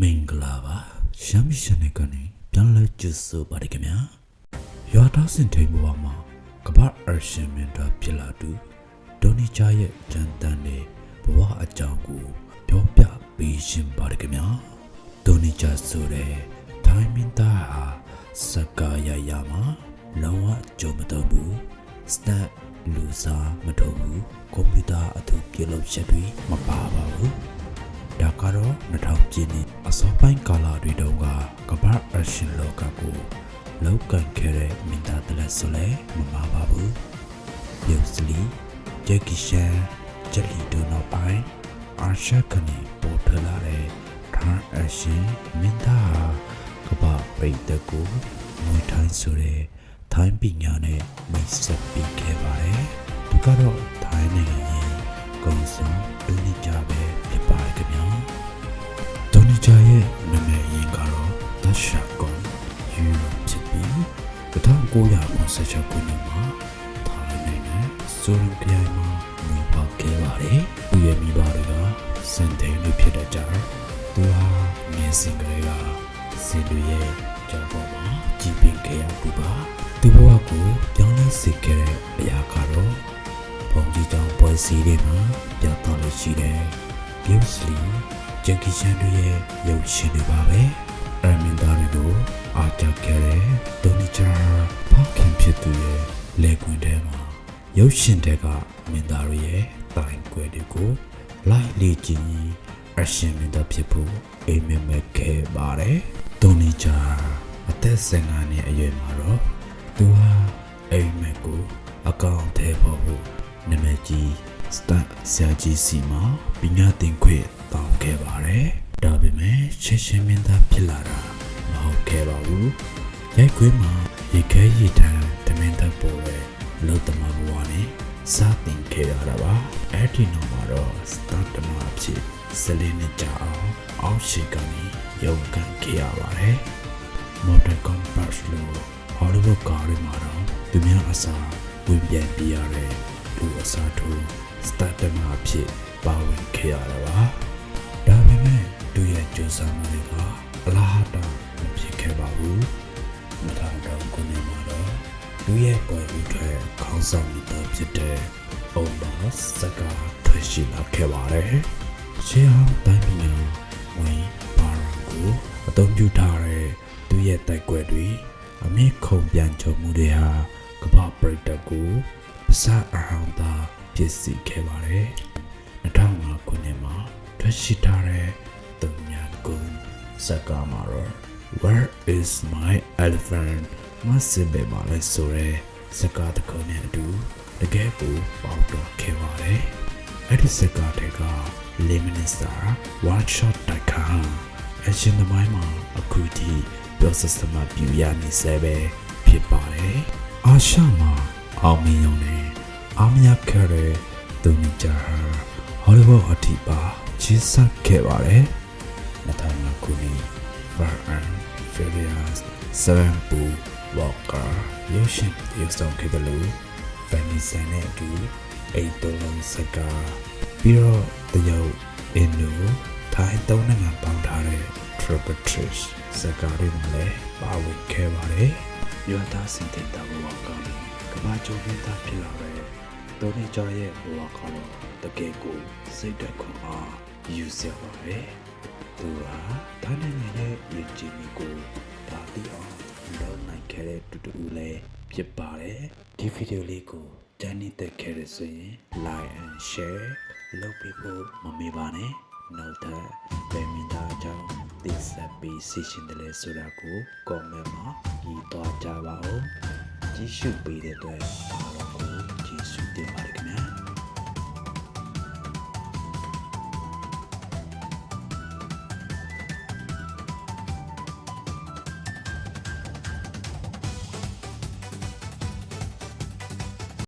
မင်္ဂလာပါရှမ်းပြည်နယ်ကနေပြန်လဲကျဆိုပါတယ်ခင်ဗျာရွာသားစင်ထိန်ဘဝမှာကမ္ဘာအရှင်မင်းသားဖြစ်လာသူဒေါနီချာရဲ့ကြံတန်းတဲ့ဘဝအကြောင်းကိုပြောပြပေးရှင်ပါတယ်ခင်ဗျာဒေါနီချာဆိုတဲ့ထိုင်းမင်းသားဟာစကားရမှာလောကကြုံမတော့ဘူးစတက်လူစားမထုတ်ဘူးကွန်ပျူတာအထူးပြုလုပ်ချက်တွေမပါပါဘူးဒါကတော့2000ပြည့်နှစ်အစောပိုင်းကာလတွေတုန်းကကမ္ဘာအရှင်လောကကိုလောက်ကန်ခဲ့တဲ့မင်းသားတလက်ဆိုလဲမမှားပါဘူး။ရုပ်စလီဂျက်ကီရှန်ဂျက်လီတို့နောက်ပိုင်းအာရှကနေပေါ်ထွက်လာတဲ့ထိုင်းအရှင်မင်းသားကမ္ဘာပြည်တကူမွေထိုင်းဆိုတဲ့ထိုင်းပညာနဲ့မိတ်ဆက်ပေးခဲ့ပါတယ်။သူကတော့ထိုင်းနိုင်ငံရဲ့ကုန်းဆောင်ဒူနီဂျာပဲဖြစ်ပါတယ်ခင်ဗျာ။ဒူနီဂျာရဲ့နာမည်ရင်းကတော့ဒရှာကွန်ယူဖြစ်ပြီး1996ခုနှစ်မှာထိုင်းနိုင်ငံဆိုရင်ခရိုင်မှာမွေးဖွားခဲ့ပါတယ်။သူရဲ့မိဘတွေကစင်တိန်လူဖြစ်တဲ့ကြောင့်သူဟာငယ်စဉ်ကလေးကစင်လူရဲ့ကြောင့်ပေါ်မှာကြီးပင်ခဲ့ရသူပါ။သူ့ဘဝကိုပြောင်းလဲစေခဲ့တဲ့အရာကတော့ဘုံကြီးကြောင့်ပွဲစည်းတွေမှာပြသလို့ရှိတယ်။ Bruce Lee ဂျက်ကီချန်တို့ရဲ့ရုပ်ရှင်တွေပါပဲ။အမင်းသားတွေကိုအားကျခဲ့တဲ့ဒိုနီချာဖောက်ခင်ဖြစ်သူရဲ့လက်ကွင်းထဲမှာရုပ်ရှင်တွေကမင်းသားတွေရဲ့တိုင်ကွယ်တွေကိုလိုက်လေ့ကျင့်ပြီးအရှင်မင်းသားဖြစ်ဖို့အိမ်မက်မက်ခဲ့ပါတယ်။ဒိုနီချာအသက်15နှစ်အရွယ်မှာတော့သူဟာအိမ်မက်ကိုအကောင့်ထဲပေါ်ဖို့နာမည်ကြီးစတက်ဆရာကြီးစီမှာပညာသင်ခွင့်တောင်းခဲ့ပါတယ်။ဒါပေမဲ့ချက်ချင်းမင်းသားဖြစ်လာတာမဟုတ်ခဲ့ပါဘူး။ရိုက်ခွေးမှာရေခဲရေထန်တမင်တပ်ပေါ်တဲ့လုံတမဘဝနဲ့စတင်ခဲ့ရတာပါ။အဲ့ဒီနောက်မှာတော့စတက်တမဖြစ်14နှစ်ကြာအောင်အောက်ရှိကနေရုံကန်ခဲ့ရပါတယ်။ Mortal Kombat လို့ဟောလိဝုဒ်ကားတွေမှာတော့သူများအစားဝင်ပြန်ပြရတဲ့လူအစားထိုးစတက်တမဖြစ်ပါဝင်ခဲ့ရတာပါ။ဒါပေမဲ့သူရဲ့ကြိုးစားမှုတွေကအလားတူမဖြစ်ခဲ့ပါဘူး။2000ခုနှစ်မှာတော့သူရဲ့ပွဲဥထွက်ခေါင်းဆောင်မှုဖြစ်တဲ့အုံဘာစကားထွက်ရှိလာခဲ့ပါတယ်။ရှေးဟောင်းတိုင်းပြည်ဝင်ပါရန်ကိုအသုံးပြုထားတဲ့သူရဲ့တိုက်ကွက်တွေအမြင့်ခုံပြန်ချုံမှုတွေဟာကမ္ဘာပြည်တကူပစာအဟောင်းသာဖြစ်စေခဲ့ပါတယ်။2005ခုနှစ်မှာထွက်ရှိထားတဲ့သူများကုန်းစကားမှာတော့ Where is my elephant မစင်ပဲပါလဲဆိုရဲစကားတစ်ခုနဲ့အတူတကယ်ကိုပေါတော့ခဲ့ပါတယ်။အဲ့ဒီစကားတွေက Lemonster One Shot တိုက်ခါအရှင်သမိုင်းမှာအခုထိပြောစစမပြူရနေစေပဲဖြစ်ပါတယ်။အာရှမှာအောင်မြင်ရုံနဲ့အောင်မြတ်ခဲ့တဲ့သူမြင်ကြဟောလိဝုဒ်အထိပါချစ်ဆက်ခဲ့ပါတယ်။2005ခုနှစ် Fast Furious 7 Boo Walker ရုပ်ရှင်ရုပ်ဆောင်ခဲ့တယ်လို့ဗန်နီဆန်နဲ့အတူအိတ်တုံးလုံးစကားပြီးတော့တရုတ်အင်ဒိုထိုင်းသုံးနိုင်ငံပေါင်းထားတဲ့ Triple Trish စကားတွေမှာလည်းပါဝင်ခဲ့ပါတယ်။ရွာသားစင်တဲ့တာဘဝကောင်းကမ္ဘာကျော်မင်းသားဖြစ်လာတဲ့တိုနီဂျာရဲ့ဘဝကောင်းတကယ်ကိုစိတ်တက်ခွန်အားယူစရာပါပဲ။သူဟာထိုင်းနိုင်ငံရဲ့ယဉ်ကျေးမှုကိုဒါတိအောင်လုပ်နိုင်ခဲ့တဲ့တူတူလေးဖြစ်ပါတယ်။ဒီဗီဒီယိုလေးကိုကြိုက်နေတဲ့ခဲ့ရဆိုရင် like and share လုပ်ပေးဖို့မမေ့ပါနဲ့။နောက်ထပ်ဗီမင်တာအကြောင်းသိဆက်ပြီးသိရှင်တယ်လေဆိုတာကို comment မှာရေးသွားကြပါဦး။ကြည့်ရှုပေးတဲ့အတွက်အားလုံးကို